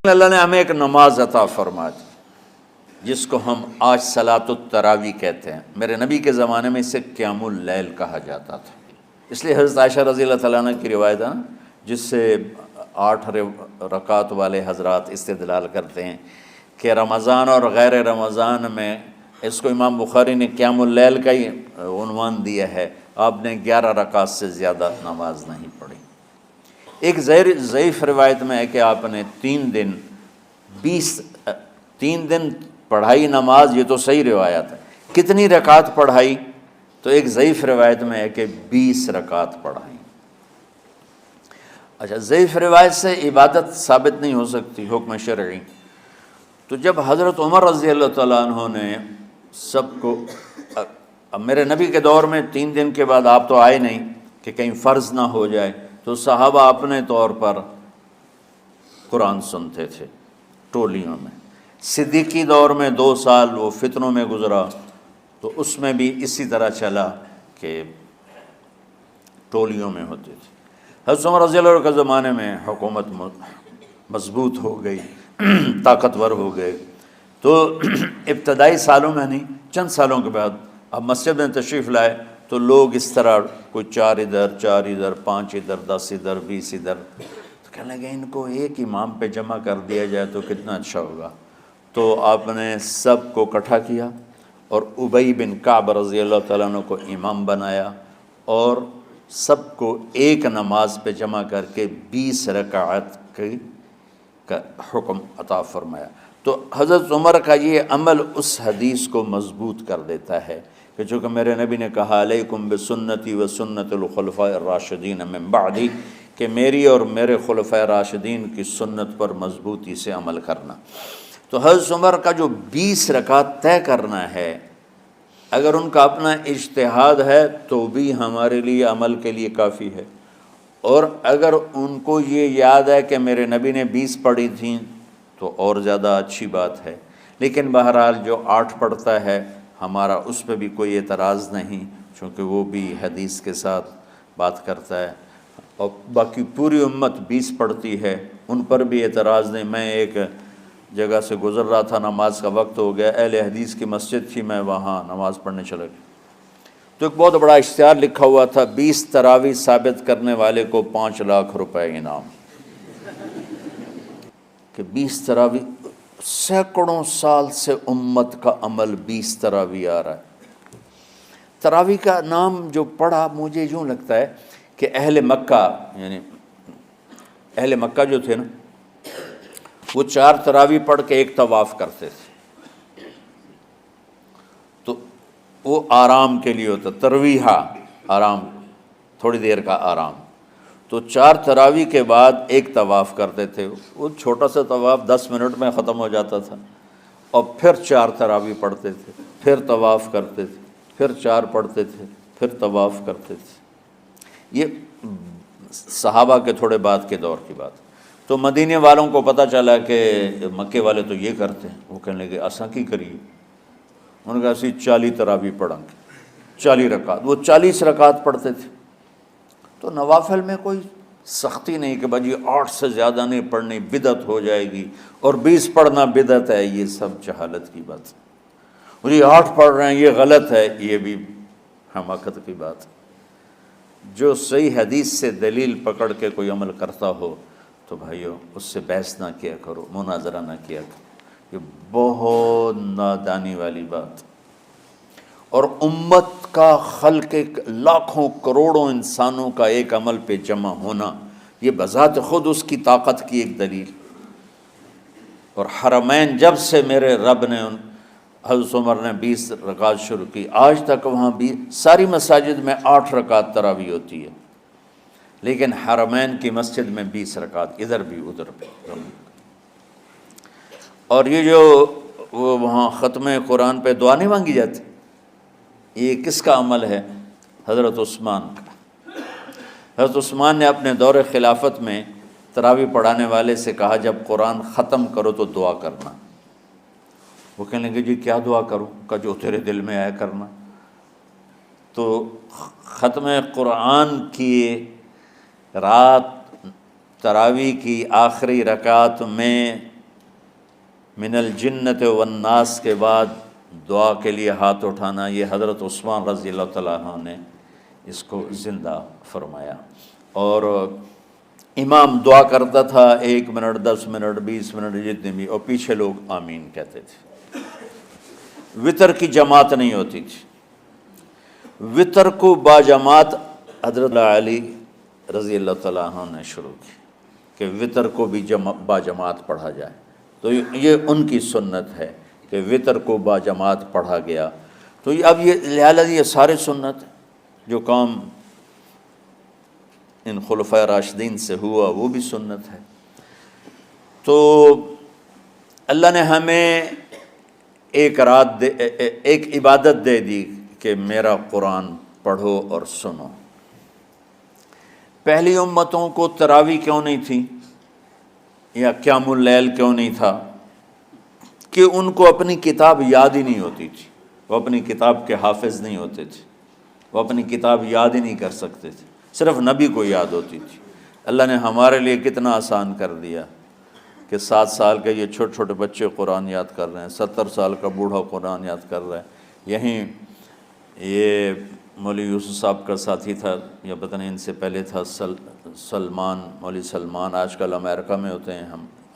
اللہ نے ہمیں ایک نماز عطا فرما دی جس کو ہم آج صلاۃ التراویح کہتے ہیں۔ میرے نبی کے زمانے میں اسے قیام اللیل کہا جاتا تھا، اس لیے حضرت عائشہ رضی اللہ تعالیٰ عنہ کی روایت ہے جس سے 8 رکعت والے حضرات استدلال کرتے ہیں کہ رمضان اور غیر رمضان میں اس کو امام بخاری نے قیام اللیل کا ہی عنوان دیا ہے، آپ نے 11 رکعت سے زیادہ نماز نہیں پڑھی۔ ایک ضعیف روایت میں ہے کہ آپ نے 3 دن پڑھائی نماز، یہ تو صحیح روایت ہے۔ کتنی رکعت پڑھائی؟ تو ایک ضعیف روایت میں ہے کہ 20 رکعت پڑھائی۔ اچھا، ضعیف روایت سے عبادت ثابت نہیں ہو سکتی حکم شرعی، تو جب حضرت عمر رضی اللہ تعالیٰ عنہ نے سب کو، اب میرے نبی کے دور میں 3 دن کے بعد آپ تو آئے نہیں کہ کہیں فرض نہ ہو جائے، تو صحابہ اپنے طور پر قرآن سنتے تھے ٹولیوں میں۔ صدیقی دور میں 2 سال وہ فتنوں میں گزرا، تو اس میں بھی اسی طرح چلا کہ ٹولیوں میں ہوتے تھے۔ حضرت عمر رضی اللہ عنہ کے زمانے میں حکومت مضبوط ہو گئی، طاقتور ہو گئے، تو ابتدائی سالوں میں نہیں، چند سالوں کے بعد اب مسجد میں تشریف لائے تو لوگ اس طرح کوئی 4 ادھر 4 ادھر 5 ادھر 10 ادھر 20 ادھر، تو کہنے لگے ان کو ایک امام پہ جمع کر دیا جائے تو کتنا اچھا ہوگا۔ تو آپ نے سب کو اکٹھا کیا اور ابی بن کعب رضی اللہ تعالیٰ عنہ کو امام بنایا اور سب کو ایک نماز پہ جمع کر کے 20 رکعت کا حکم عطا فرمایا۔ تو حضرت عمر کا یہ عمل اس حدیث کو مضبوط کر دیتا ہے کہ چونکہ میرے نبی نے کہا علیکم بسنتی و سنت الخلفاء الراشدین من بعدی، کہ میری اور میرے خلفاء راشدین کی سنت پر مضبوطی سے عمل کرنا۔ تو حضرت عمر کا جو 20 رکعت طے کرنا ہے، اگر ان کا اپنا اجتہاد ہے تو بھی ہمارے لیے عمل کے لیے کافی ہے، اور اگر ان کو یہ یاد ہے کہ میرے نبی نے 20 پڑھی تھیں تو اور زیادہ اچھی بات ہے۔ لیکن بہرحال جو 8 پڑھتا ہے ہمارا اس پہ بھی کوئی اعتراض نہیں، چونکہ وہ بھی حدیث کے ساتھ بات کرتا ہے، اور باقی پوری امت 20 پڑھتی ہے ان پر بھی اعتراض نہیں۔ میں ایک جگہ سے گزر رہا تھا، نماز کا وقت ہو گیا، اہل حدیث کی مسجد تھی، میں وہاں نماز پڑھنے چلا گیا، تو ایک بہت بڑا اشتہار لکھا ہوا تھا 20 تراویح ثابت کرنے والے کو 5 لاکھ روپے انعام، کہ 20 تراویح، سینکڑوں سال سے امت کا عمل 20 تراویح آ رہا ہے۔ تراویح کا نام جو پڑھا مجھے یوں لگتا ہے کہ اہل مکہ، یعنی اہل مکہ جو تھے نا، وہ 4 تراویح پڑھ کے ایک طواف کرتے تھے، تو وہ آرام کے لیے ہوتا، ترویحہ آرام، تھوڑی دیر کا آرام، تو 4 تراویح کے بعد ایک طواف کرتے تھے۔ وہ چھوٹا سا طواف 10 منٹ میں ختم ہو جاتا تھا، اور پھر 4 تراویح پڑھتے تھے، پھر طواف کرتے تھے، پھر 4 پڑھتے تھے، پھر طواف کرتے تھے۔ یہ صحابہ کے تھوڑے بعد کے دور کی بات۔ تو مدینے والوں کو پتہ چلا کہ مکے والے تو یہ کرتے ہیں، وہ کہنے لگے اساں کی کریے، انہوں نے کہا اسی 40 تراویح پڑھیں گے، 40 رکعت، وہ 40 رکعت پڑھتے تھے۔ تو نوافل میں کوئی سختی نہیں کہ بھائی 8 سے زیادہ نہیں پڑھنی، بدعت ہو جائے گی، اور 20 پڑھنا بدعت ہے، یہ سب جہالت کی بات ہے۔ اور یہ 8 پڑھ رہے ہیں یہ غلط ہے، یہ بھی حماقت کی بات ہے۔ جو صحیح حدیث سے دلیل پکڑ کے کوئی عمل کرتا ہو تو بھائیو اس سے بحث نہ کیا کرو، مناظرہ نہ کیا کرو، یہ بہت نادانی والی بات۔ اور امت کا خلق لاکھوں کروڑوں انسانوں کا ایک عمل پہ جمع ہونا، یہ بذات خود اس کی طاقت کی ایک دلیل۔ اور حرمین جب سے میرے رب نے حضرت عمر نے 20 رکعت شروع کی، آج تک وہاں بھی ساری مساجد میں 8 رکعت تراویح ہوتی ہے، لیکن حرمین کی مسجد میں 20 رکعت، ادھر بھی ادھر بھی۔ اور یہ جو وہ وہاں ختم قرآن پہ دعا نہیں مانگی جاتی، یہ کس کا عمل ہے؟ حضرت عثمان کا۔ حضرت عثمان نے اپنے دور خلافت میں تراویح پڑھانے والے سے کہا جب قرآن ختم کرو تو دعا کرنا۔ وہ کہنے لگے جی کیا دعا کروں؟ کہ جو تیرے دل میں آیا کرنا۔ تو ختم قرآن کی رات تراویح کی آخری رکعت میں من الجنت والناس کے بعد دعا کے لیے ہاتھ اٹھانا، یہ حضرت عثمان رضی اللہ تعالیٰ عنہ نے اس کو زندہ فرمایا۔ اور امام دعا کرتا تھا 1 منٹ 10 منٹ 20 منٹ جتنے بھی، اور پیچھے لوگ آمین کہتے تھے۔ وطر کی جماعت نہیں ہوتی تھی، وطر کو باجماعت حضرت علی رضی اللہ تعالیٰ عنہ نے شروع کی کہ وطر کو بھی باجماعت پڑھا جائے، تو یہ ان کی سنت ہے کہ وطر کو باجماعت پڑھا گیا۔ تو اب یہ لہٰذا یہ سارے سنت جو کام ان خلفۂ راشدین سے ہوا وہ بھی سنت ہے۔ تو اللہ نے ہمیں ایک عبادت دے دی کہ میرا قرآن پڑھو اور سنو۔ پہلی امتوں کو تراویح کیوں نہیں تھی یا قیام اللیل کیوں نہیں تھا؟ کہ ان کو اپنی کتاب یاد ہی نہیں ہوتی تھی، وہ اپنی کتاب کے حافظ نہیں ہوتے تھے، وہ اپنی کتاب یاد ہی نہیں کر سکتے تھے، صرف نبی کو یاد ہوتی تھی۔ اللہ نے ہمارے لیے کتنا آسان کر دیا کہ 7 سال کے یہ چھوٹے چھوٹے بچے قرآن یاد کر رہے ہیں، 70 سال کا بوڑھا قرآن یاد کر رہا ہے۔ یہیں یہ مولوی یوسف صاحب کا ساتھی تھا یا پتہ نہیں ان سے پہلے تھا، سلمان، مولوی سلمان، آج کل امریکہ میں ہوتے ہیں،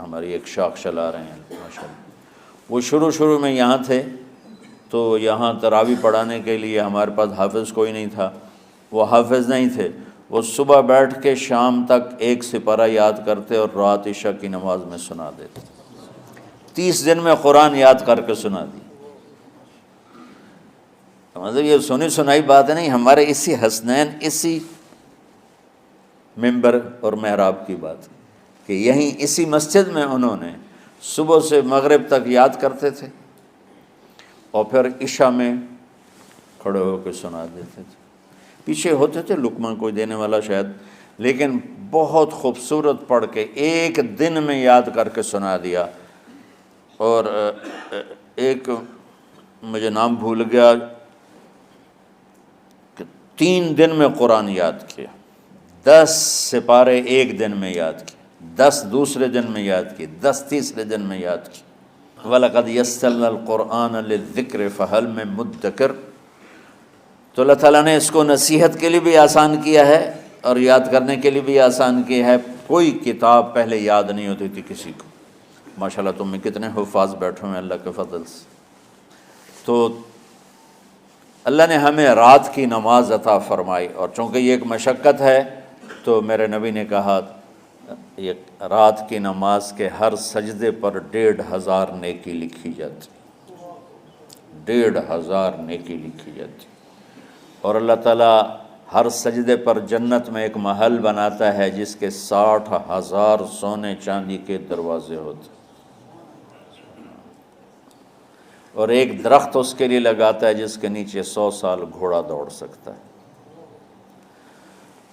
ہماری ایک شاخ چلا رہے ہیں ماشاءاللہ۔ وہ شروع میں یہاں تھے، تو یہاں تراویح پڑھانے کے لیے ہمارے پاس حافظ کوئی نہیں تھا، وہ حافظ نہیں تھے، وہ صبح بیٹھ کے شام تک 1 سپارہ یاد کرتے اور رات عشاء کی نماز میں سنا دیتے۔ 30 دن میں قرآن یاد کر کے سنا دی۔ مطلب یہ سنی سنائی بات نہیں، ہمارے اسی حسنین، اسی ممبر اور محراب کی بات کہ یہیں اسی مسجد میں انہوں نے صبح سے مغرب تک یاد کرتے تھے اور پھر عشاء میں کھڑے ہو کے سنا دیتے تھے۔ پیچھے ہوتے تھے لقمہ کوئی دینے والا شاید، لیکن بہت خوبصورت پڑھ کے 1 دن میں یاد کر کے سنا دیا۔ اور ایک مجھے نام بھول گیا کہ 3 دن میں قرآن یاد کیا، 10 سپارے 1 دن میں یاد کیے، 10 دوسرے دن میں یاد کیے، 10 تیسرے دن میں یاد کیے۔ وَلَقَدْ يَسَّرْنَا الْقُرْآنَ لِلذِّكْرِ فَهَلْ مِن مُدَّكِرٍ۔ تو اللہ تعالیٰ نے اس کو نصیحت کے لیے بھی آسان کیا ہے اور یاد کرنے کے لیے بھی آسان کیا ہے۔ کوئی کتاب پہلے یاد نہیں ہوتی تھی کسی کو، ماشاءاللہ تم میں کتنے حفاظ بیٹھے ہیں اللہ کے فضل سے۔ تو اللہ نے ہمیں رات کی نماز عطا فرمائی، اور چونکہ یہ ایک مشقت ہے تو میرے نبی نے کہا یہ رات کی نماز کے ہر سجدے پر 1500 نیکی لکھی جاتی، 1500 نیکی لکھی جاتی۔ اور اللہ تعالیٰ ہر سجدے پر جنت میں ایک محل بناتا ہے جس کے 60,000 سونے چاندی کے دروازے ہوتے، اور ایک درخت اس کے لیے لگاتا ہے جس کے نیچے 100 سال گھوڑا دوڑ سکتا ہے۔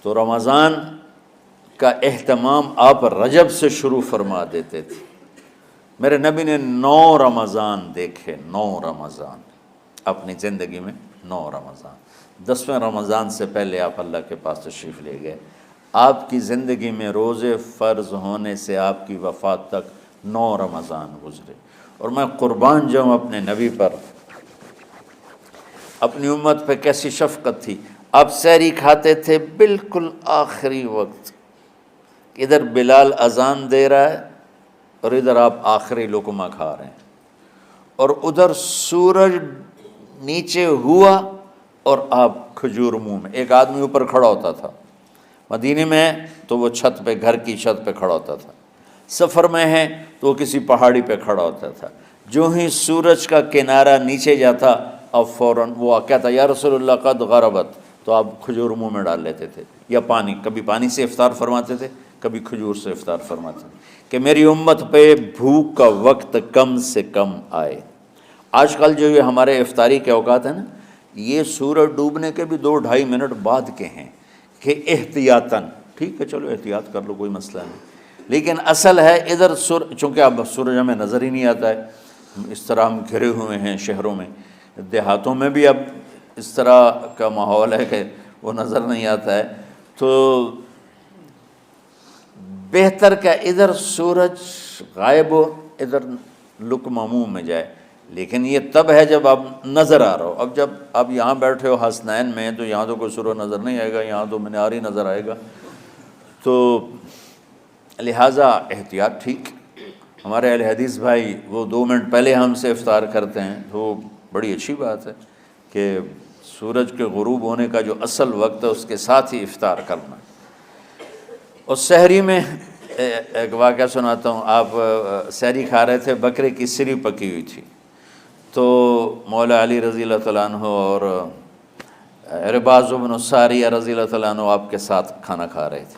تو رمضان کا اہتمام آپ رجب سے شروع فرما دیتے تھے۔ میرے نبی نے 9 رمضان دیکھے، 9 رمضان اپنی زندگی میں، 9 رمضان۔ 10ویں رمضان سے پہلے آپ اللہ کے پاس تشریف لے گئے۔ آپ کی زندگی میں روزے فرض ہونے سے آپ کی وفات تک 9 رمضان گزرے، اور میں قربان جاؤں اپنے نبی پر، اپنی امت پہ کیسی شفقت تھی۔ آپ سحری کھاتے تھے بالکل آخری وقت، ادھر بلال اذان دے رہا ہے اور ادھر آپ آخری لقمہ کھا رہے ہیں، اور ادھر سورج نیچے ہوا اور آپ کھجور منہ میں۔ ایک آدمی اوپر کھڑا ہوتا تھا مدینے میں تو وہ چھت پہ، گھر کی چھت پہ کھڑا ہوتا تھا، سفر میں ہے تو وہ کسی پہاڑی پہ کھڑا ہوتا تھا۔ جو ہی سورج کا کنارہ نیچے جاتا اب فوراً وہ کہتا یا رسول اللہ قد غربت، تو آپ کھجور منہ میں ڈال لیتے تھے، یا پانی، کبھی پانی سے افطار فرماتے تھے، کبھی کھجور سے افطار فرماتے تھے، کہ میری امت پہ بھوک کا وقت کم سے کم آئے۔ آج کل جو یہ ہمارے افطاری کے اوقات ہیں نا، یہ سورج ڈوبنے کے بھی 2-2.5 منٹ بعد کے ہیں کہ احتیاطاً، ٹھیک ہے چلو احتیاط کر لو کوئی مسئلہ نہیں، لیکن اصل ہے ادھر چونکہ اب سورج ہمیں نظر ہی نہیں آتا ہے، اس طرح ہم گھرے ہوئے ہیں شہروں میں، دیہاتوں میں بھی اب اس طرح کا ماحول ہے کہ وہ نظر نہیں آتا ہے، تو بہتر کہ ادھر سورج غائب ہو، ادھر لقمہ منہ میں جائے، لیکن یہ تب ہے جب آپ نظر آ رہا ہو۔ اب جب آپ یہاں بیٹھے ہو حسنین میں تو یہاں تو کوئی سورہ نظر نہیں آئے گا، یہاں تو منار ہی نظر آئے گا، تو لہٰذا احتیاط ٹھیک۔ ہمارے اہل حدیث بھائی وہ 2 منٹ پہلے ہم سے افطار کرتے ہیں، تو بڑی اچھی بات ہے کہ سورج کے غروب ہونے کا جو اصل وقت ہے اس کے ساتھ ہی افطار کرنا۔ اور سحری میں ایک واقعہ سناتا ہوں، آپ سحری کھا رہے تھے، بکرے کی سری پکی ہوئی تھی، تو مولا علی رضی اللہ تعالیٰ عنہ اور عرباض بن ساریہ رضی اللہ تعالیٰ عنہ آپ کے ساتھ کھانا کھا رہے تھے،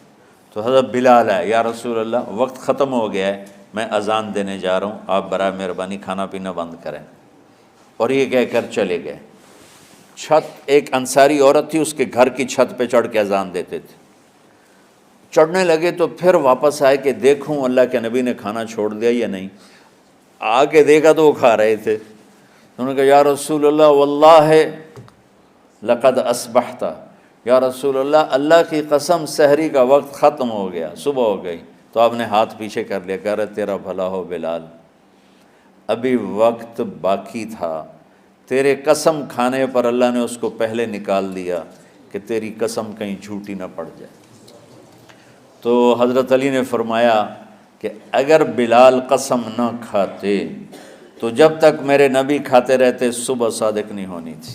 تو حضرت بلال ہے، یا رسول اللہ وقت ختم ہو گیا ہے، میں اذان دینے جا رہا ہوں، آپ برائے مہربانی کھانا پینا بند کریں۔ اور یہ کہہ کر چلے گئے۔ چھت، ایک انصاری عورت تھی، اس کے گھر کی چھت پہ چڑھ کے اذان دیتے تھے۔ چڑھنے لگے تو پھر واپس آئے کہ دیکھوں اللہ کے نبی نے کھانا چھوڑ دیا یا نہیں۔ آگے دیکھا تو وہ کھا رہے تھے۔ انہوں نے کہا یا رسول اللہ واللہ لقد اصبحت، یا رسول اللہ اللہ کی قسم سحری کا وقت ختم ہو گیا، صبح ہو گئی۔ تو آپ نے ہاتھ پیچھے کر لیا، کہہ رہے تیرا بھلا ہو بلال، ابھی وقت باقی تھا، تیرے قسم کھانے پر اللہ نے اس کو پہلے نکال دیا کہ تیری قسم کہیں جھوٹی نہ پڑ جائے۔ تو حضرت علی نے فرمایا کہ اگر بلال قسم نہ کھاتے تو جب تک میرے نبی کھاتے رہتے صبح صادق نہیں ہونی تھی۔